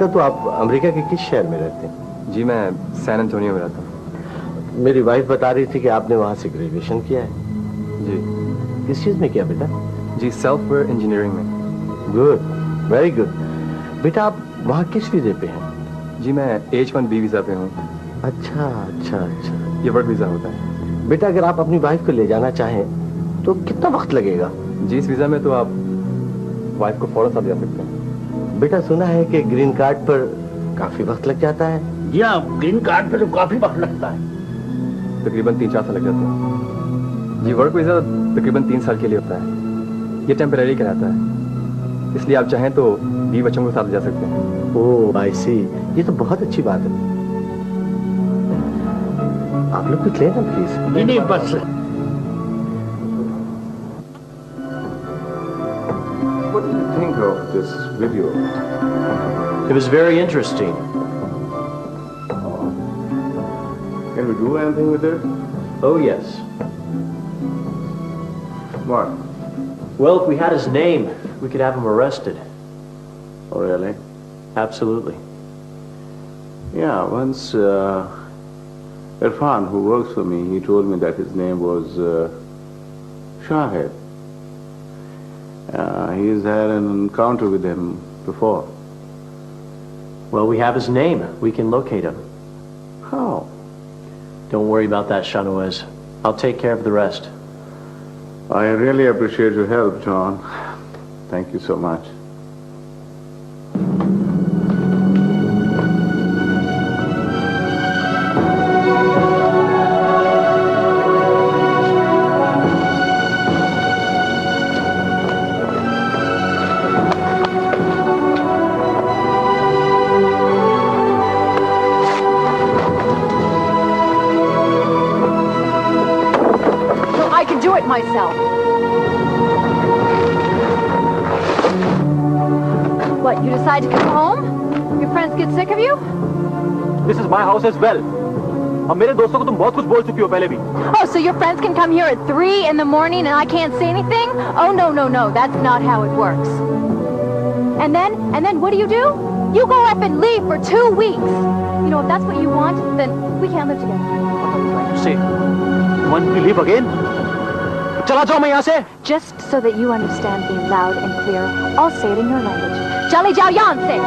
बेटा तो आप अमेरिका के किस शहर में रहते हैं? जी मैं सैन एंटोनियो में रहता हूँ। मेरी वाइफ बता रही थी कि आपने वहाँ से ग्रेजुएशन किया है। जी। किस चीज़ में किया बेटा? जी सॉफ्टवेयर इंजीनियरिंग में। Good, very good. बेटा आप वहाँ किस वीज़े पे हैं? जी मैं H1B वीज़ा पे हूँ। अच्छा अच्छा अच्छा, ये वर्क वीज़ा होता है। बेटा अगर आप अपनी वाइफ को ले जाना चाहें तो कितना वक्त लगेगा? जी इस वीज़ा में तो आप वाइफ को फौरन साथ जा सकते हैं। बेटा सुना है कि ग्रीन कार्ड पर काफी वक्त लग जाता है। जी हाँ, ग्रीन कार्ड पे तो काफी वक्त लगता है, तकरीबन 3-4 साल लग जाते हैं। जी वर्क वीज़ा तकरीबन 3 साल के लिए होता है। ये टेम्परेरी कहलाता है, इसलिए आप चाहें तो 20 बच्चों के साथ जा सकते हैं। ओह आई सी, ये तो बहुत अच्छी बात है। आप लोग कुछ लेना प्लीज। नहीं बस। What do you think of this video? It was very interesting. Can we do anything with it? Oh, yes. What? Well, if we had his name, we could have him arrested. Oh, really? Absolutely. Yeah, once Irfan, who works for me, he told me that his name was Shahid. He's had an encounter with him before. Well, we have his name. We can locate him. How? Don't worry about that, Shanoez. I'll take care of the rest. I really appreciate your help, John. Thank you so much. Myself. What, you decide to come home? Your friends get sick of you? This is my house as well. अब मेरे दोस्तों को तुम बहुत कुछ बोल चुकी हो पहले भी. Oh, so your friends can come here at 3 in the morning and I can't say anything? Oh, no, no, no. That's not how it works. And then what do? You go up and leave for 2 weeks. You know, if that's what you want, then we can't live together. See, you want me to leave again? चला जाओ मैं यहाँ से. Just so that you understand me loud and clear, I'll say it in your language. Jolly Jiao Yan say.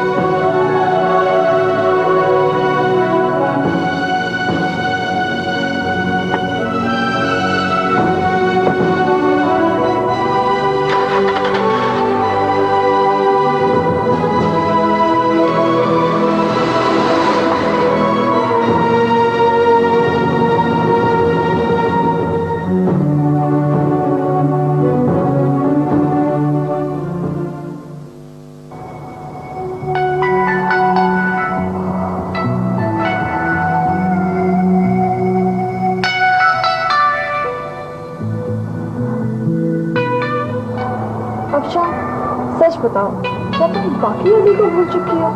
बताओ, क्या तुम बाकी अली को भूल चुकी हो?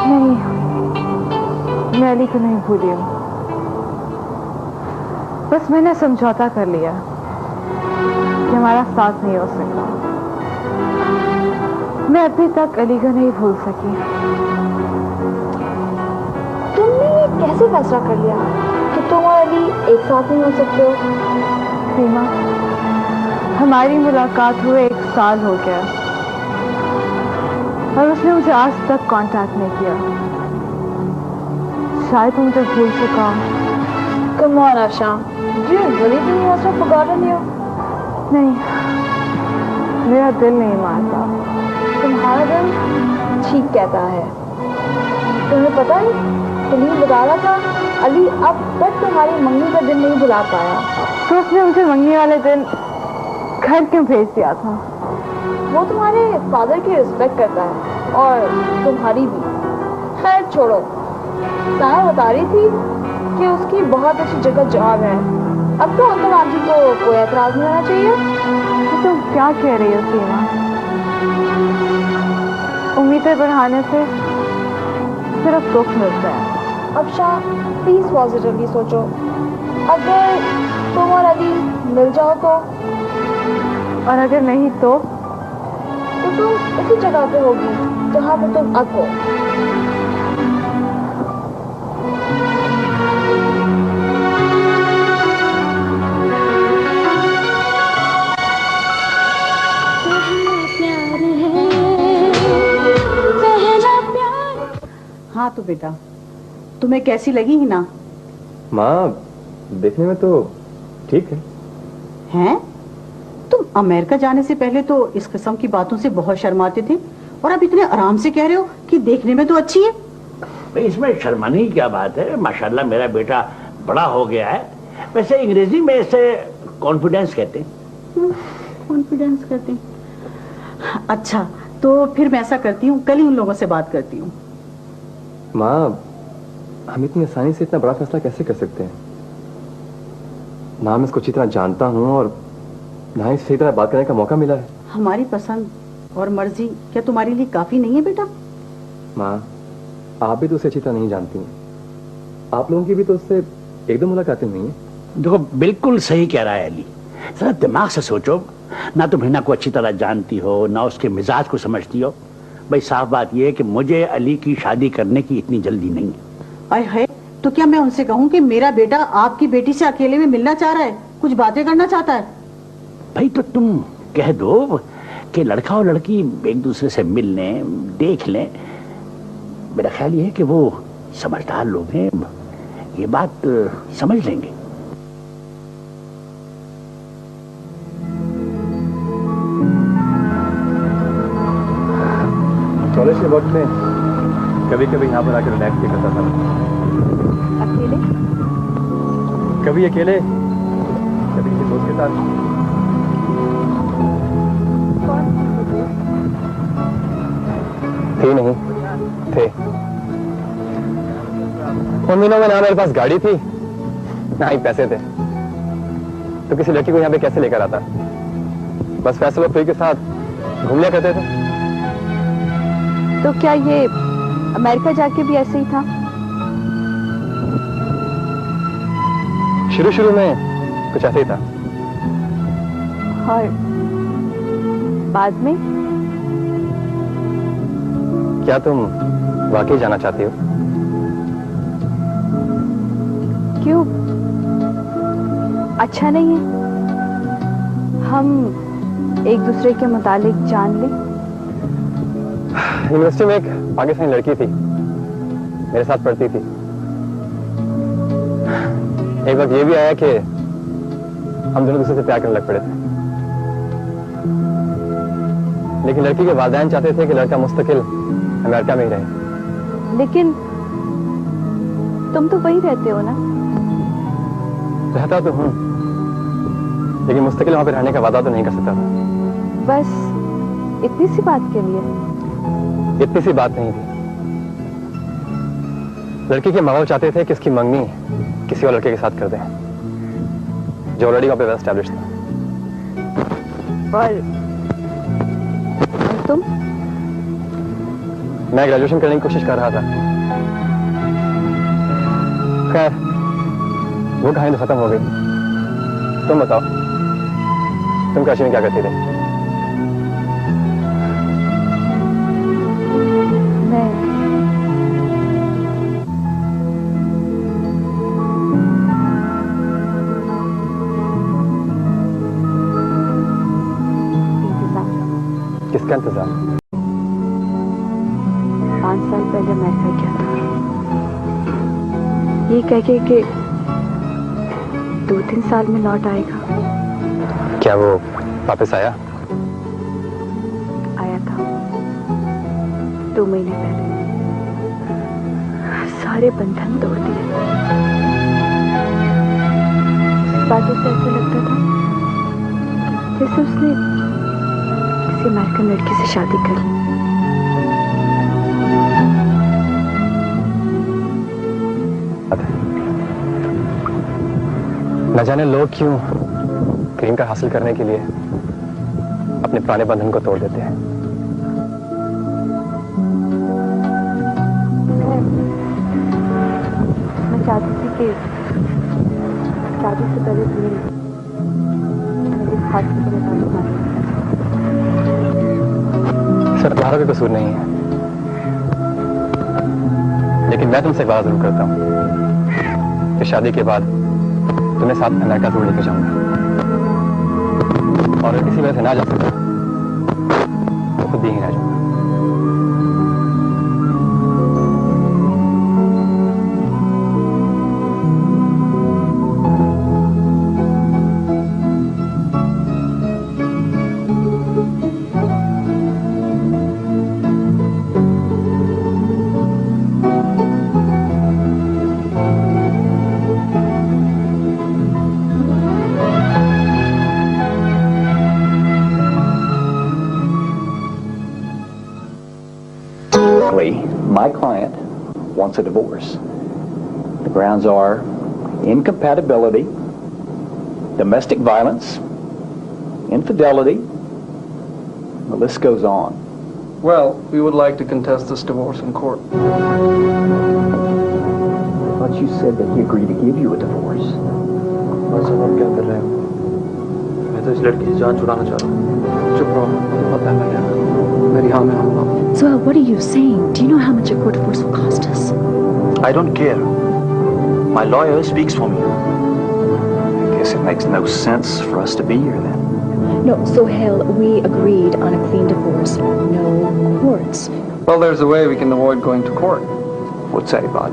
नहीं, मैं अली को नहीं भूली हूँ। बस मैंने समझौता कर लिया कि हमारा साथ नहीं हो सकता। मैं अभी तक अली को नहीं भूल सकी। तुमने ये कैसे फैसला कर लिया कि तुम और अली एक साथ नहीं हो सकते हो? सीमा, हमारी मुलाकात हुए 1 साल हो गया और उसने मुझे आज तक कांटेक्ट नहीं किया। शायद मुझे भूल चुका। Come on, Afshan. Do you really think he must have forgotten you? नहीं, मेरा दिल नहीं मानता। तुम्हारा दिल ठीक कहता है। तुम्हें पता है, सलीम बता रहा था, अली अब तक तुम्हारी मंगनी का दिन नहीं भुला पाया। तो उसने मुझे मंगनी वाले दिन घर क्यों भेज दिया था? वो तुम्हारे फादर की रिस्पेक्ट करता है और तुम्हारी भी। खैर छोड़ो, साया बता रही थी कि उसकी बहुत अच्छी जगह जॉब है। अब तो अंकल आंटी को कोई एतराज नहीं होना चाहिए। तो तुम क्या कह रही हो सीमा? उम्मीदें बढ़ाने से सिर्फ दुख मिलता है। अब शाह प्लीज पॉजिटिवली सोचो। अगर तुम और अली मिल जाओ तो, और अगर नहीं तो तुम उसी जगह पे होगी जहाँ पे तुम अब हो। हाँ तो बेटा, तुम्हें कैसी लगी हिना? माँ, देखने में तो ठीक है। हैं? तुम अमेरिका जाने से पहले तो इस किस्म की बातों से बहुत शर्माते थे और अब इतने आराम से कह रहे हो कि देखने में तो अच्छी है। भाई इसमें शर्माने की क्या बात है, माशाल्लाह मेरा बेटा बड़ा हो गया है। वैसे अंग्रेजी में इसे कॉन्फिडेंस कहते हैं। कॉन्फिडेंस कहते हैं। अच्छा, तो फिर मैं ऐसा करती हूँ, कल ही उन लोगों से बात करती हूँ। माँ, हम इतनी आसानी से इतना बड़ा फैसला कैसे कर सकते हैं? ना मैं इसको अच्छी तरह जानता हूँ और ना ही सही तरह बात करने का मौका मिला है। हमारी पसंद और मर्जी क्या तुम्हारे लिए काफी नहीं है बेटा? माँ, आप भी तो उसे अच्छी तरह नहीं जानती हैं। आप लोगों की भी तो उससे एक दो मुलाकातें हुई हैं। देखो, बिल्कुल सही कह रहा है अली। जरा दिमाग से सोचो, ना तुम हिना को अच्छी तरह जानती हो, ना उसके मिजाज को समझती हो। भाई साफ बात यह है कि मुझे अली की शादी करने की इतनी जल्दी नहीं है। अरे है तो क्या मैं उनसे कहूँ कि मेरा बेटा आपकी बेटी से अकेले में मिलना चाह रहा है, कुछ बातें करना चाहता है? भाई तो तुम कह दो कि लड़का और लड़की एक दूसरे से मिल लें, देख लें। मेरा ख्याल ये है कि वो समझदार लोग हैं, ये बात समझ लेंगे। कॉलेज के वक्त में कभी कभी यहाँ पर आकर रिलैक्स किया करता था। अकेले? कभी अकेले, कभी किसी दोस्त के साथ। थी नहीं, थे। उन दिनों में ना मेरे पास गाड़ी थी, ना ही पैसे थे, तो किसी लड़की को यहाँ पे कैसे लेकर आता? बस फैसला फ्री के साथ घूमने करते थे। तो क्या ये अमेरिका जाके भी ऐसे ही था? शुरू में कुछ ऐसे ही था। और बाद में? क्या तुम वाकई जाना चाहती हो? क्यों? अच्छा नहीं है हम एक दूसरे के मुतालिक जान लें? यूनिवर्सिटी में एक पाकिस्तानी लड़की थी, मेरे साथ पढ़ती थी। एक वक्त ये भी आया कि हम दोनों दूसरे से प्यार करने लग पड़े थे, लेकिन लड़की के वालिदैन चाहते थे कि लड़का मुस्तकिल अमेरिका में ही रहे। लेकिन तुम तो वही रहते हो ना? रहता तो हूं, लेकिन मुस्तकिल वहां पे रहने का वादा तो नहीं कर सकता था। बस इतनी सी बात के लिए? इतनी सी बात नहीं थी। लड़की के माँ बाप चाहते थे कि उसकी मंगनी किसी और लड़के के साथ कर दें, जो ऑलरेडी वहां पे वेल एस्टैब्लिश था। और तुम? मैं ग्रेजुएशन करने की कोशिश कर रहा था। खैर, वो कहानी तो खत्म हो गई। तुम बताओ, तुम काशी में क्या करती थी? किसका इंतजार? 5 साल पहले अमेरिका गया था, ये कह के कि 2-3 साल में लौट आएगा। क्या वो वापस आया? आया था 2 महीने पहले। सारे बंधन तोड़ दिए। बातों से ऐसा लगता था जैसे उसने किसी अमेरिकन लड़की से शादी कर ली। न जाने लोग क्यों ग्रीन कार्ड हासिल करने के लिए अपने पुराने बंधन को तोड़ देते हैं। मैं चाहती थी कि शादी से पहले तुम्हें मेरे हाथ से तुम्हें इसमें तुम्हारा भी कसूर नहीं है, लेकिन मैं तुमसे एक वादा जरूर करता हूँ कि शादी के बाद तुम्हें साथ अमेरिका जरूर लेकर जाऊंगा, और अगर किसी वजह से ना जा सका तो खुद ही रह जाऊंगा। My client wants a divorce. The grounds are incompatibility, domestic violence, infidelity. The list goes on. Well, we would like to contest this divorce in court. I thought you said that he agreed to give you a divorce. बस अब आप क्या कर रहे हो? मैं तो इस लड़की से जान छुड़ाना चाह रहा हूँ। चुप रहो, पता है मैं क्या करूँ। मेरी हाँ में हाँ मिलाओ। Zoel, what are you saying? Do you know how much a court divorce will cost us? I don't care. My lawyer speaks for me. I guess it makes no sense for us to be here then. No, Sohail, we agreed on a clean divorce. No courts. Well, there's a way we can avoid going to court. What's that about?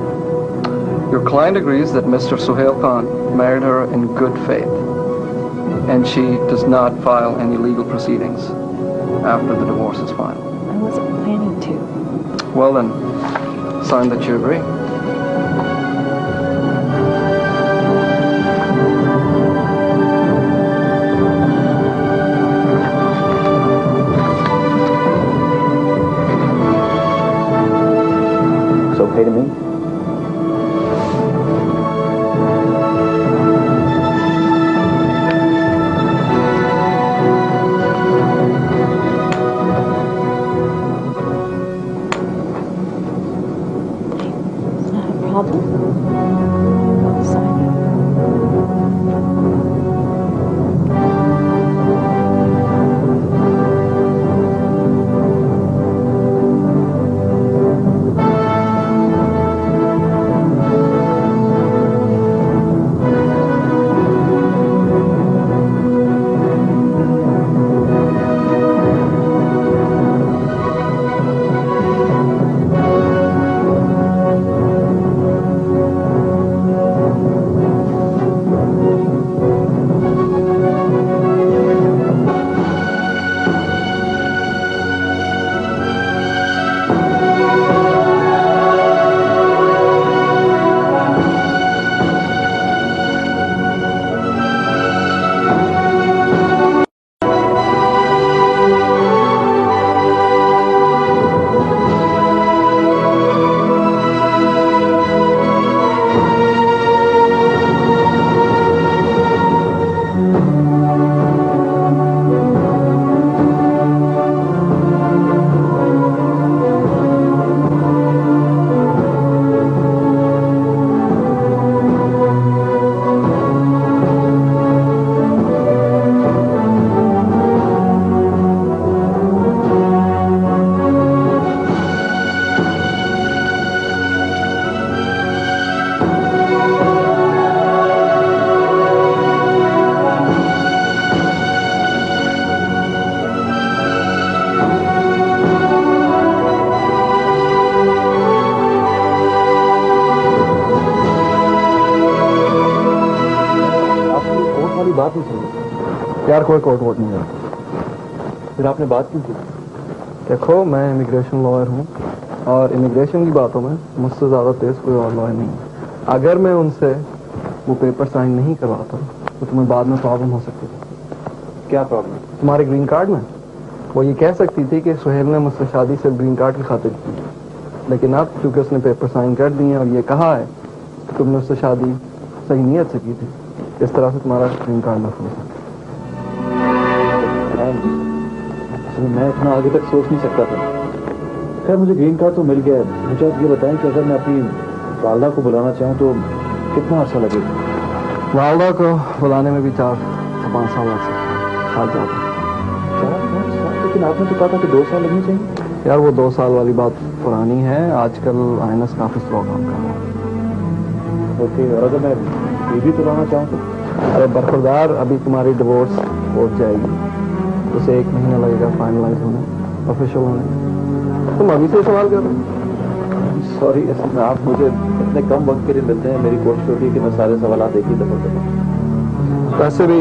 Your client agrees that Mr. Sohail Khan married her in good faith, and she does not file any legal proceedings after the divorce is final. I wasn't planning to. Well then, sign that you agree. It's okay to me? बात नहीं सुनी यार, कोई court vote नहीं है। फिर आपने बात क्यों की? देखो, मैं इमिग्रेशन लॉयर हूँ और इमिग्रेशन की बातों में मुझसे ज़्यादा तेज कोई और लॉयर नहीं है। अगर मैं उनसे वो पेपर साइन नहीं करवाता तो तुम्हें बाद में प्रॉब्लम हो सकती थी। क्या प्रॉब्लम? तुम्हारे ग्रीन कार्ड में। वो ये कह सकती थी कि सुहेल ने मुझसे शादी सिर्फ ग्रीन कार्ड की खातिर की, लेकिन अब चूंकि उसने पेपर साइन कर दिए और ये कहा है कि तुमने उससे शादी सही नीयत से की थी, इस तरह से तुम्हारा ग्रीन कार्ड महफूज है। मैं इतना आगे तक सोच नहीं सकता था। खैर, मुझे ग्रीन कार्ड तो मिल गया है। मुझे आप ये बताएं कि अगर मैं अपनी वालदा को बुलाना चाहूँ तो कितना अर्सा लगेगा? वालदा को बुलाने में भी 4 से 5 साल लग सकते हैं, शायद ज़्यादा। लेकिन आपने तो कहा था कि 2 साल लगने चाहिए। यार वो 2 साल वाली बात पुरानी है, आजकल आइनस काफी स्लो काम कर रहा है। ओके, और अगर मैं बीवी तो लाना चाहूँ तो? अरे बरखुरदार, अभी तुम्हारी डिवोर्स हो जाएगी, उसे 1 महीना लगेगा फाइनलाइज होने, ऑफिशियल होने। तुम अभी से सवाल कर रहे हो? सॉरी, असल में आप मुझे इतने कम वक्त के लिए मिलते हैं, मेरी कोशिश होती है कि मैं सारे सवाल एक ही दफा करूँ। वैसे भी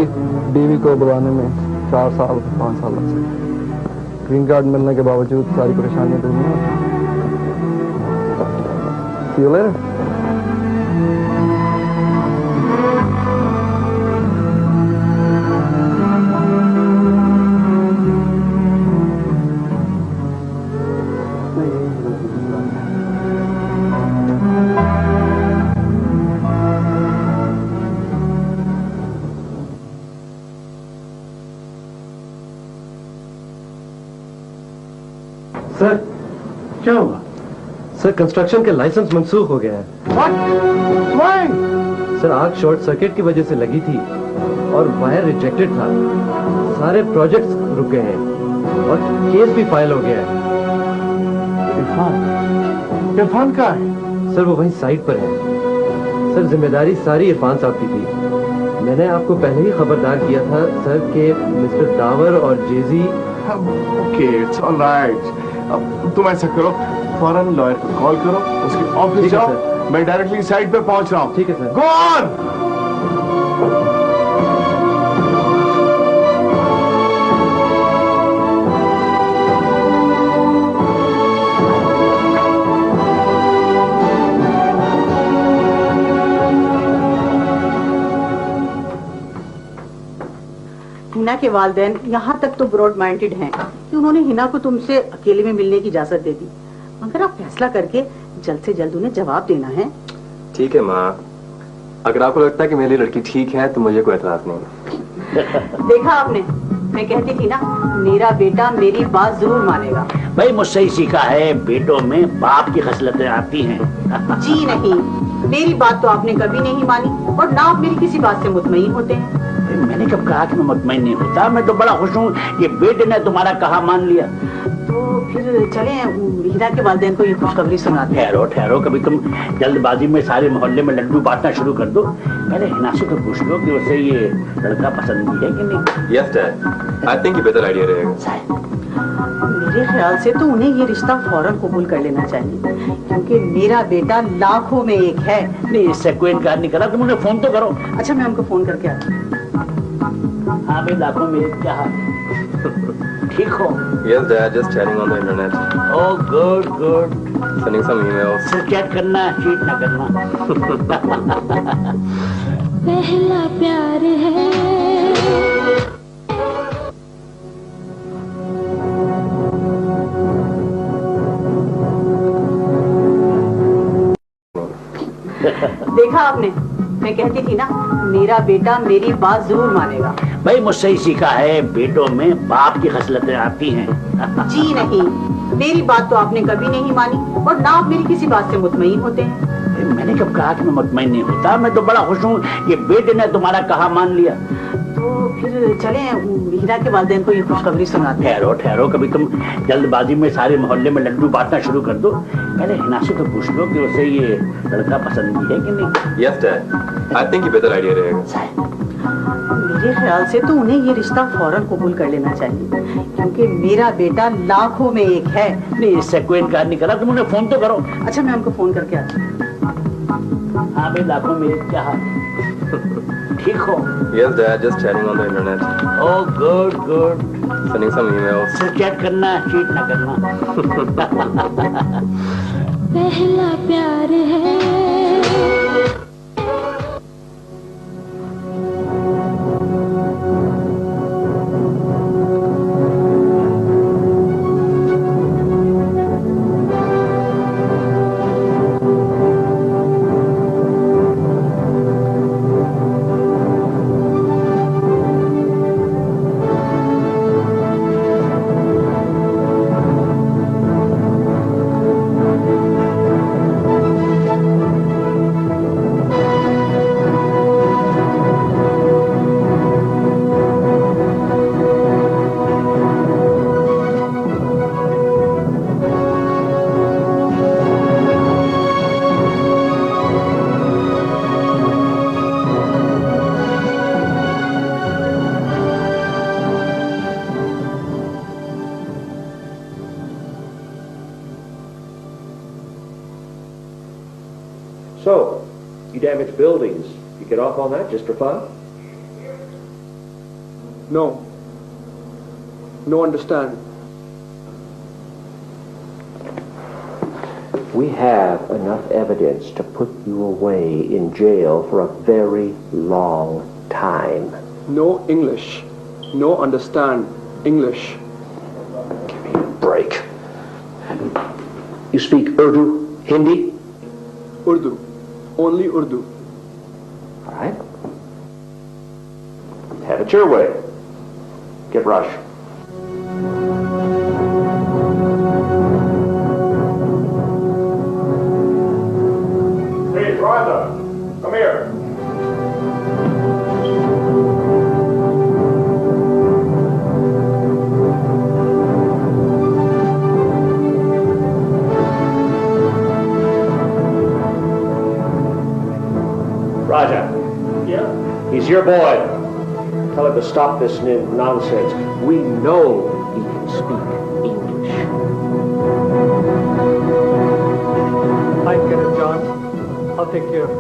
बीवी को बुलाने में 4 साल 5 साल लग सकते। ग्रीन कार्ड मिलने के बावजूद सारी परेशानियां दूर नहीं होती। See you later. सर, क्या हुआ? सर कंस्ट्रक्शन का लाइसेंस मंसूख हो गया है। सर आग शॉर्ट सर्किट की वजह से लगी थी और वायर रिजेक्टेड था। सारे प्रोजेक्ट्स रुक गए हैं और केस भी फाइल हो गया है। इरफान कहाँ है? सर वो वहीं साइट पर है। सर जिम्मेदारी सारी इरफान साहब की थी। मैंने आपको पहले ही खबरदार किया था सर कि मिस्टर डावर और जेजी। Okay, it's all right. अब तुम ऐसा करो, फौरन लॉयर को कॉल करो, उसके ऑफिस जाओ, मैं डायरेक्टली साइट पे पहुंच रहा हूँ। ठीक है सर। Go on. हिना के वालिदैन यहाँ तक तो ब्रॉड माइंडेड हैं कि उन्होंने हिना को तुमसे अकेले में मिलने की इजाजत दे दी, मगर आप फैसला करके जल्द से जल्द उन्हें जवाब देना है। ठीक है माँ, अगर आपको लगता है कि मेरी लड़की ठीक है तो मुझे कोई एतराज नहीं। देखा आपने, मैं कहती थी ना, मेरा बेटा मेरी बात जरूर मानेगा। भाई मुझसे ही सीखा है, बेटों में बाप की खसलतें आती हैं। जी नहीं, मेरी बात तो आपने कभी नहीं मानी और ना आप मेरी किसी बात से मुतमईन होते हैं। मैंने कब कहा कि मैं मुतमईन नहीं होता? मैं तो बड़ा खुश हूँ कि बेटे ने तुम्हारा कहा मान लिया। तो फिर चलें हिना के वालिदैन को ये खुशखबरी सुनाते हैं। ठहरो ठहरो, कभी तुम जल्दबाजी में सारे मोहल्ले में लड्डू बांटना शुरू कर दो। पहले हिना से तो पूछ लो कि उसे ये लड़का पसंद भी है कि नहीं। यस डैड, आई थिंक ये बेहतर आइडिया रहेगा। मेरे ख्याल से तो उन्हें ये रिश्ता फौरन कबूल कर लेना चाहिए, क्योंकि मेरा बेटा लाखों में एक है। नहीं, इससे कोई इनकार नहीं करा, तुम उन्हें फोन तो करो। अच्छा, मैं उनको फोन करके आती हूँ। हाँ भाई, लाखों में एक, क्या हाल? ठीक हो? Yes dad, just chatting on the internet. Oh good good. Sending some emails. सिर्फ चैट करना, चीट ना करना। पहला प्यार है। देखा आपने, मैं कहती थी ना, मेरा बेटा मेरी बात जरूर मानेगा। भाई मुझसे ही सीखा है, बेटों में बाप की खसलतें आती हैं। जी नहीं, मेरी बात तो आपने कभी नहीं मानी और ना आप मेरी किसी बात से मुतमईन होते हैं। मैंने कब कहा कि मैं मुतमईन नहीं होता? मैं तो बड़ा खुश हूँ कि बेटे ने तुम्हारा कहा मान लिया। तो फिर चलें हिना के वालिदैन को ये खुशखबरी सुनाते हैं। ठहरो ठहरो, कभी तुम जल्दबाजी में सारे मोहल्ले में लड्डू बांटना शुरू कर दो। पहले हिना से तो पूछ लो कि उसे ये लड़का पसंद भी है कि नहीं। यस डैड, आई थिंक ये बेहतर आइडिया रहेगा। मेरे ख्याल से तो उन्हें ये रिश्ता फौरन कबूल कर लेना चाहिए, क्योंकि मेरा बेटा लाखों में एक है। नहीं, इससे कोई इनकार नहीं करा, तुम उन्हें फोन तो करो। अच्छा, मैं उनको फोन करके आती हूँ। हाँ भाई, लाखों में एक, क्या हाल? ठीक हो? Yes dad, just chatting on the internet. Oh good good. Sending some emails. सिर्फ चैट करना, चीट ना करना। पहला प्यार है। damaged buildings. You get off on that just for fun? No. No understand. We have enough evidence to put you away in jail for a very long time. No English. No understand English. Give me a break. You speak Urdu, Hindi? Urdu. Only Urdu. All right. Have it your way. Get Rush. Hey, Raja, come here. Raja. Yeah? He's your boy. Tell him to stop this nonsense. We know he can speak English. I get it, John. I'll take care of it.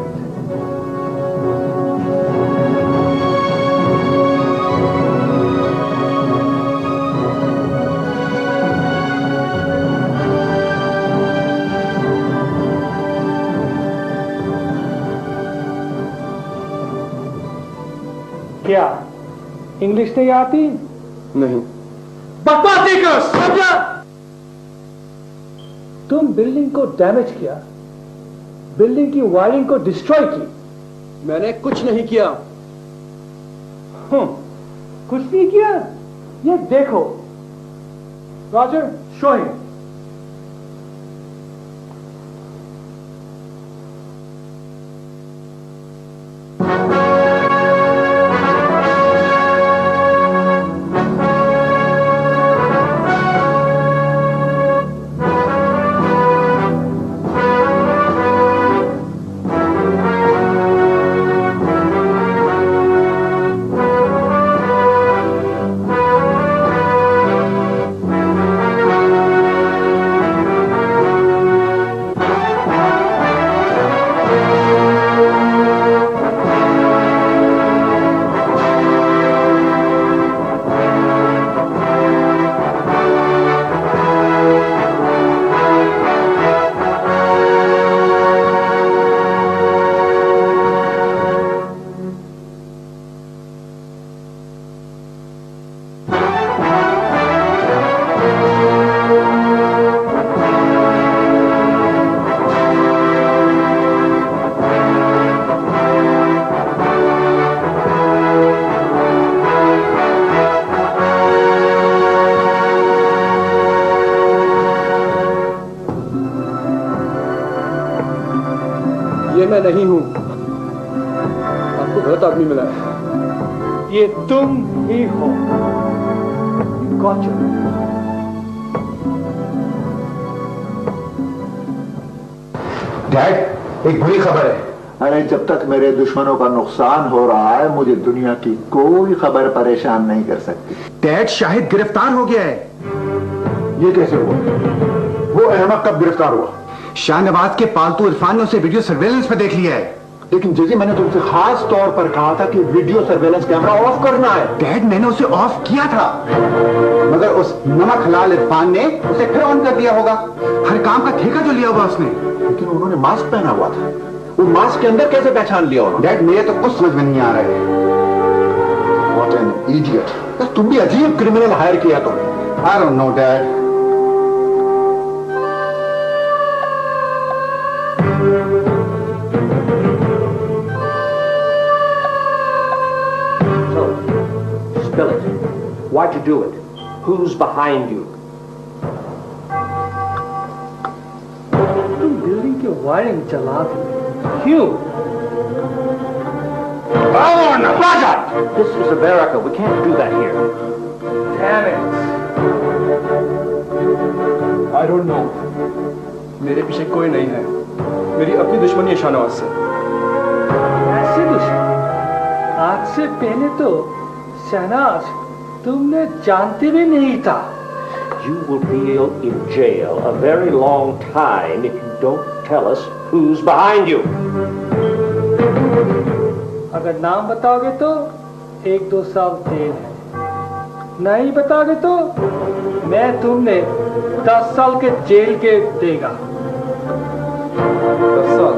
क्या English नहीं आती? नहीं। बकवास नहीं करो, समझा? तुम building को डैमेज किया, बिल्डिंग की वायरिंग को डिस्ट्रॉय की। मैंने कुछ नहीं किया। कुछ नहीं किया? ये देखो रॉजर, शो हिम। ये मैं नहीं हूं। आपको गलत आदमी मिला है। ये तुम ही हो। गॉट डैड, एक बुरी खबर है। अरे जब तक मेरे दुश्मनों का नुकसान हो रहा है, मुझे दुनिया की कोई खबर परेशान नहीं कर सकती। डैड, शाहिद गिरफ्तार हो गया है। ये कैसे हुआ? वो अहमद कब गिरफ्तार हुआ? शाहनवाज के पालतू इरफान ने उसे वीडियो सर्वेलेंस पे देख लिया है। लेकिन जैसे मैंने तुमसे खास तौर पर कहा था कि वीडियो सर्वेलेंस कैमरा ऑफ करना है। डैड, मैंने उसे ऑफ किया था, मगर उस नमक हलाल इरफान ने उसे फिर ऑन कर दिया होगा। हर काम का ठेका जो लिया हुआ उसने। लेकिन उन्होंने मास्क पहना हुआ था, वो मास्क के अंदर कैसे पहचान लिया उन्होंने? डैड, मेरे तो कुछ समझ में नहीं आ रहा है। What an idiot! तुम भी अजीब क्रिमिनल हायर किया तुमने। I don't know, Dad. Spill it. Why'd you do it? Who's behind you? तुम बिल्डिंग की वायरिंग चला दी। क्यों? Oh, no, Raja! This is America. We can't do that here. Damn it! I don't know. मेरे पीछे कोई नहीं है। मेरी अपनी दुश्मनी है शाहनवाज से। ऐसी दुश्मनी? आज से पहले तो शहनाज तुमने जानते भी नहीं था। You will be in jail a very long time if you don't tell us who's behind you. अगर नाम बताओगे तो 1-2 साल जेल है, नहीं बताओगे तो मैं तुमने 10 साल के जेल के देगा। 10 साल?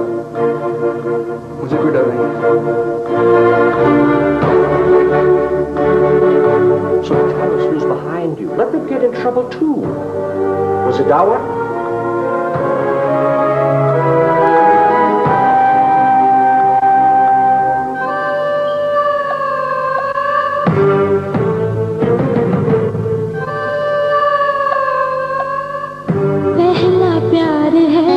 मुझे कोई डर नहीं है। So tell us who's behind you. Let them get in trouble too. Was it Dawa? पहला प्यार है।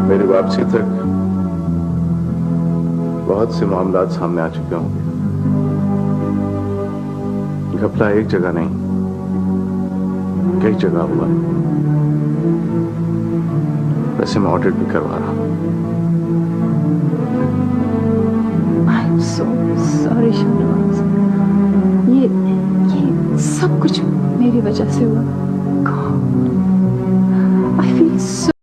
मेरी वापसी तक बहुत से मामलात सामने आ चुके होंगे। घपला एक जगह नहीं, कई जगह हुआ। वैसे मैं ऑडिट भी करवा रहा हूं। I'm so sorry शहनाज, ये सब कुछ मेरी वजह से हुआ। God, I feel so